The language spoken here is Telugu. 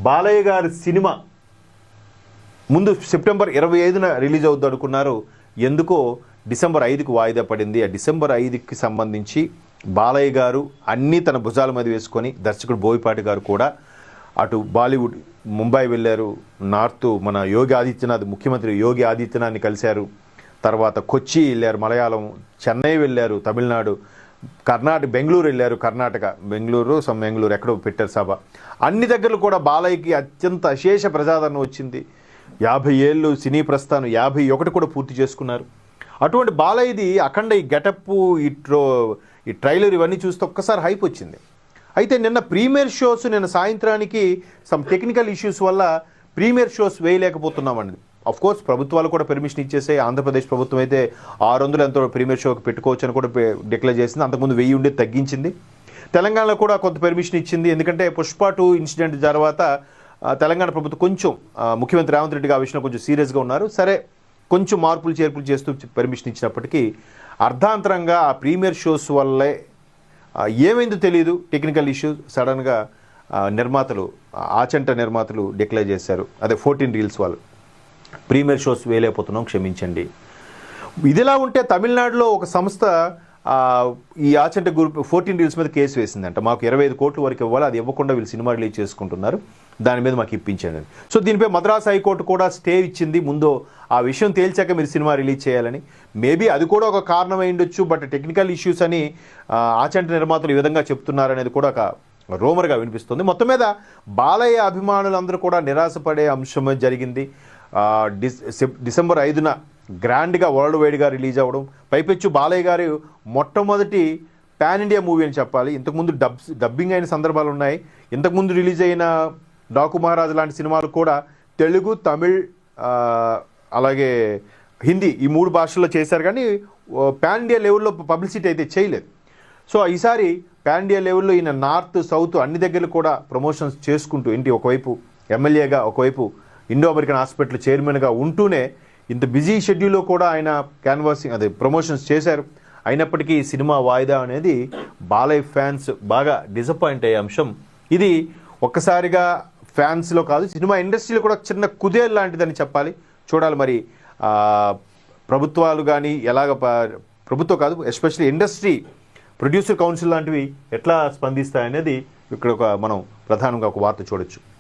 బాలయ్య గారి సినిమా ముందు సెప్టెంబర్ 25న రిలీజ్ అవుద్ది అనుకున్నారు. ఎందుకో డిసెంబర్ 5కి వాయిదా పడింది. ఆ డిసెంబర్ 5కి సంబంధించి బాలయ్య గారు అన్నీ తన భుజాల మీద వేసుకొని, దర్శకుడు బోయపాటి గారు కూడా అటు బాలీవుడ్ ముంబై వెళ్ళారు, నార్త్ మన యోగి ఆదిత్యనాథ్ ముఖ్యమంత్రి యోగి ఆదిత్యనాథ్ని కలిశారు, తర్వాత కొచ్చి వెళ్ళారు, మలయాళం, చెన్నై వెళ్ళారు, తమిళనాడు, కర్ణాటక, బెంగళూరు వెళ్ళారు, కర్ణాటక, బెంగళూరు ఎక్కడో పెట్టారు సభ. అన్ని దగ్గరలు కూడా బాలయ్యకి అత్యంత అశేష ప్రజాదరణ వచ్చింది. 50 ఏళ్ళు సినీ ప్రస్థానం, 51 కూడా పూర్తి చేసుకున్నారు. అటువంటి బాలయ్యది అఖండ ఈ గెటప్, ఈ ట్రైలర్ ఇవన్నీ చూస్తే ఒక్కసారి హైప్ వచ్చింది. అయితే నిన్న ప్రీమియర్ షోస్ నిన్న సాయంత్రానికి సమ్ టెక్నికల్ ఇష్యూస్ వల్ల ప్రీమియర్ షోస్ వేయలేకపోతున్నామండి. కోర్స్ ప్రభుత్వాలు కూడా పర్మిషన్ ఇచ్చేసాయి. ఆంధ్రప్రదేశ్ ప్రభుత్వం అయితే 600 ఎంతో ప్రీమియర్ షోకి పెట్టుకోవచ్చు అని కూడా డిక్లేర్ చేసింది. అంతకుముందు 1000 ఉండేది తగ్గించింది. తెలంగాణలో కూడా కొంత పర్మిషన్ ఇచ్చింది. ఎందుకంటే పుష్ప 2 ఇన్సిడెంట్ తర్వాత తెలంగాణ ప్రభుత్వం కొంచెం ముఖ్యమంత్రి రేవంత్ రెడ్డి ఆ విషయంలో కొంచెం సీరియస్గా ఉన్నారు. సరే కొంచెం మార్పులు చేర్పులు చేస్తూ పర్మిషన్ ఇచ్చినప్పటికీ అర్ధాంతరంగా ఆ ప్రీమియర్ షోస్ వల్లే ఏమైందో తెలియదు, టెక్నికల్ ఇష్యూస్ సడన్గా నిర్మాతలు, ఆచంట నిర్మాతలు డిక్లేర్ చేశారు. అదే 14 రీల్స్ వాళ్ళు ప్రీమియర్ షోస్ వేయలేకపోతున్నాం, క్షమించండి. ఇదిలా ఉంటే తమిళనాడులో ఒక సంస్థ ఈ ఆచంట గ్రూప్ 14 రీల్స్ మీద కేసు వేసిందంట. మాకు 25 కోట్ల వరకు ఇవ్వాలి, అది ఇవ్వకుండా వీళ్ళు సినిమా రిలీజ్ చేసుకుంటున్నారు, దాని మీద మాకు ఇప్పించండి. సో దీనిపై మద్రాస్ హైకోర్టు కూడా స్టే ఇచ్చింది. ముందు ఆ విషయం తేల్చాక మీరు సినిమా రిలీజ్ చేయాలని. మేబీ అది కూడా ఒక కారణం అయి ఉండొచ్చు. బట్ టెక్నికల్ ఇష్యూస్ అని ఆచంట నిర్మాతలు ఈ విధంగా చెప్తున్నారనేది కూడా ఒక రూమర్గా వినిపిస్తుంది. మొత్తం మీద బాలయ్య అభిమానులందరూ కూడా నిరాశపడే అంశం జరిగింది. డిసెంబర్ 5న గ్రాండ్గా వరల్డ్ వైడ్గా రిలీజ్ అవ్వడం, పైపెచ్చు బాలయ్య గారు మొట్టమొదటి పాన్ ఇండియా మూవీ అని చెప్పాలి. ఇంతకుముందు డబ్బింగ్ అయిన సందర్భాలు ఉన్నాయి. ఇంతకుముందు రిలీజ్ అయిన డాకు మహారాజ్ లాంటి సినిమాలు కూడా తెలుగు, తమిళ్, అలాగే హిందీ ఈ 3 భాషల్లో చేశారు, కానీ పాన్ ఇండియా లెవెల్లో పబ్లిసిటీ అయితే చేయలేదు. సో ఈసారి పాన్ ఇండియా లెవెల్లో ఈయన నార్త్, సౌత్ అన్ని దగ్గరలు కూడా ప్రమోషన్స్ చేసుకుంటూ, ఒకవైపు ఎమ్మెల్యేగా, ఒకవైపు ఇండో అమెరికన్ హాస్పిటల్ చైర్మన్గా ఉంటూనే ఇంత బిజీ షెడ్యూల్లో కూడా ఆయన క్యాన్వాసింగ్ ప్రమోషన్స్ చేశారు. అయినప్పటికీ ఈ సినిమా వాయిదా అనేది బాలయ్య ఫ్యాన్స్ బాగా డిసప్పాయింట్ అయ్యే అంశం. ఇది ఒక్కసారిగా ఫ్యాన్స్లో కాదు, సినిమా ఇండస్ట్రీలో కూడా చిన్న కుదేలు లాంటిదని చెప్పాలి. చూడాలి మరి ప్రభుత్వాలు కానీ ప్రభుత్వం కాదు, ఎస్పెషల్లీ ఇండస్ట్రీ ప్రొడ్యూసర్ కౌన్సిల్ లాంటివి ఎట్లా స్పందిస్తాయనేది ఇక్కడ మనం ప్రధానంగా ఒక వార్త చూడొచ్చు.